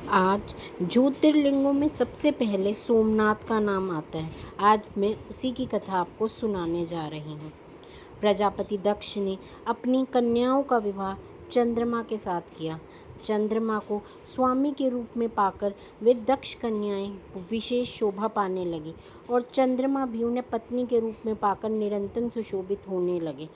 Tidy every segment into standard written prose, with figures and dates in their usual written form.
आज ज्योतिर्लिंगों में सबसे पहले सोमनाथ का नाम आता है। आज मैं उसी की कथा आपको सुनाने जा रही हूँ। प्रजापति दक्ष ने अपनी कन्याओं का विवाह चंद्रमा के साथ किया। चंद्रमा को स्वामी के रूप में पाकर वे दक्ष कन्याएं विशेष शोभा पाने लगी और चंद्रमा भी उन्हें पत्नी के रूप में पाकर निरंतर सुशोभित होने लगे।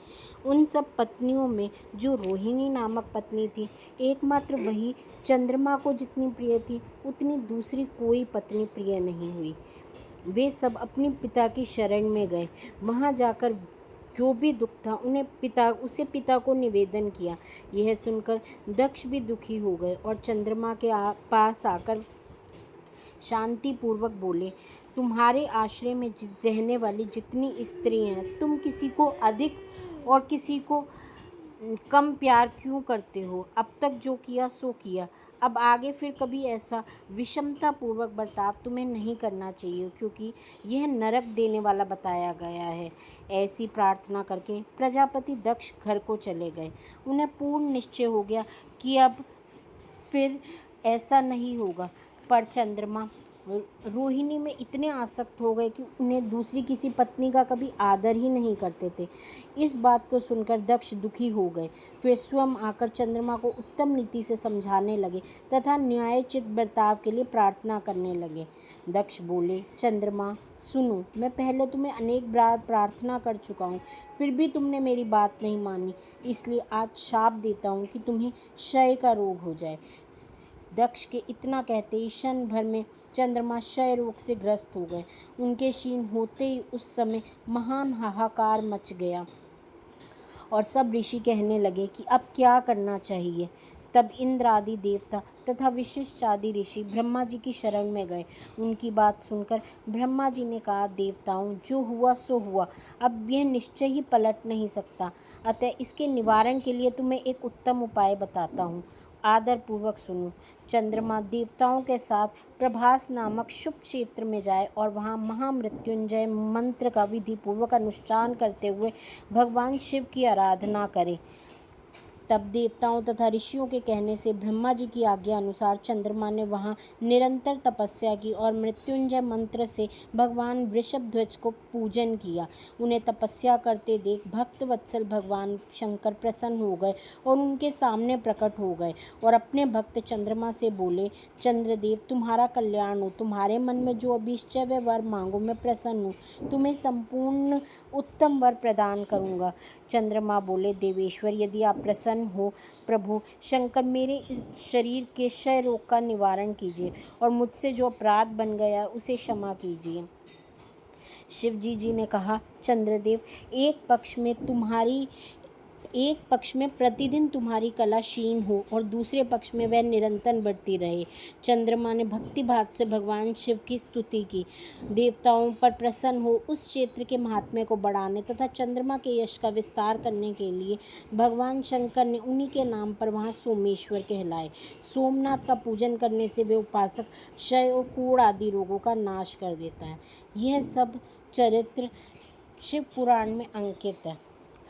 उन सब पत्नियों में जो रोहिणी नामक पत्नी थी, एकमात्र वही चंद्रमा को जितनी प्रिय थी उतनी दूसरी कोई पत्नी प्रिय नहीं हुई। वे सब अपने पिता की शरण में गए। वहाँ जाकर जो भी दुख था उसे पिता को निवेदन किया। यह सुनकर दक्ष भी दुखी हो गए और चंद्रमा के पास आकर शांति पूर्वक बोले, तुम्हारे आश्रय में रहने वाली जितनी स्त्रियां हैं, तुम किसी को अधिक और किसी को कम प्यार क्यों करते हो? अब तक जो किया सो किया। अब आगे फिर कभी ऐसा विषमता पूर्वक बर्ताव तुम्हें नहीं करना चाहिए, क्योंकि यह नरक देने वाला बताया गया है। ऐसी प्रार्थना करके प्रजापति दक्ष घर को चले गए। उन्हें पूर्ण निश्चय हो गया कि अब फिर ऐसा नहीं होगा, पर चंद्रमा रोहिणी में इतने आसक्त हो गए कि उन्हें दूसरी किसी पत्नी का कभी आदर ही नहीं करते थे। इस बात को सुनकर दक्ष दुखी हो गए। फिर स्वयं आकर चंद्रमा को उत्तम नीति से समझाने लगे तथा न्यायोचित बर्ताव के लिए प्रार्थना करने लगे। दक्ष बोले, चंद्रमा सुनो, मैं पहले तुम्हें अनेक बार प्रार्थना कर चुका हूँ, फिर भी तुमने मेरी बात नहीं मानी, इसलिए आज शाप देता हूँ कि तुम्हें क्षय का रोग हो जाए। दक्ष के इतना कहते ही क्षण भर में चंद्रमा क्षय रोग से ग्रस्त हो गए। उनके क्षीण होते ही उस समय महान हाहाकार मच गया और सब ऋषि कहने लगे कि अब क्या करना चाहिए। तब इंद्र आदि देवता तथा विशिष्ट आदि ऋषि ब्रह्मा जी की शरण में गए। उनकी बात सुनकर ब्रह्मा जी ने कहा, देवताओं, जो हुआ सो हुआ, अब यह निश्चय ही पलट नहीं सकता, अतः इसके निवारण के लिए तुम्हें एक उत्तम उपाय बताता हूँ, आदर पूर्वक सुनो। चंद्रमा देवताओं के साथ प्रभास नामक शुभ क्षेत्र में जाए और वहाँ महामृत्युंजय मंत्र का विधि पूर्वक अनुष्ठान करते हुए भगवान शिव की आराधना करे। तब देवताओं तथा ऋषियों के कहने से ब्रह्मा जी की आज्ञा अनुसार चंद्रमा ने वहाँ निरंतर तपस्या की और मृत्युंजय मंत्र से भगवान वृषभध्वज को पूजन किया। उन्हें तपस्या करते देख भक्त वत्सल भगवान शंकर प्रसन्न हो गए और उनके सामने प्रकट हो गए और अपने भक्त चंद्रमा से बोले, चंद्रदेव, तुम्हारा कल्याण हो, तुम्हारे मन में जो अभीष्ट व वर मांगो, मैं प्रसन्न हूँ, तुम्हें संपूर्ण उत्तम वर प्रदान करूँगा। चंद्रमा बोले, देवेश्वर, यदि आप प्रसन्न हो प्रभु शंकर, मेरे इस शरीर के क्षय रोग का निवारण कीजिए और मुझसे जो अपराध बन गया उसे क्षमा कीजिए। शिव जी ने कहा, चंद्रदेव, एक पक्ष में प्रतिदिन तुम्हारी कला क्षीण हो और दूसरे पक्ष में वह निरंतर बढ़ती रहे। चंद्रमा ने भक्ति भाव से भगवान शिव की स्तुति की। देवताओं पर प्रसन्न हो उस क्षेत्र के महात्म्य को बढ़ाने तथा चंद्रमा के यश का विस्तार करने के लिए भगवान शंकर ने उन्हीं के नाम पर वहाँ सोमेश्वर कहलाए। सोमनाथ का पूजन करने से वे उपासक क्षय और कूड़ आदि रोगों का नाश कर देता है। यह सब चरित्र शिव पुराण में अंकित है।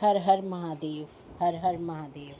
हर हर महादेव, हर हर महादेव।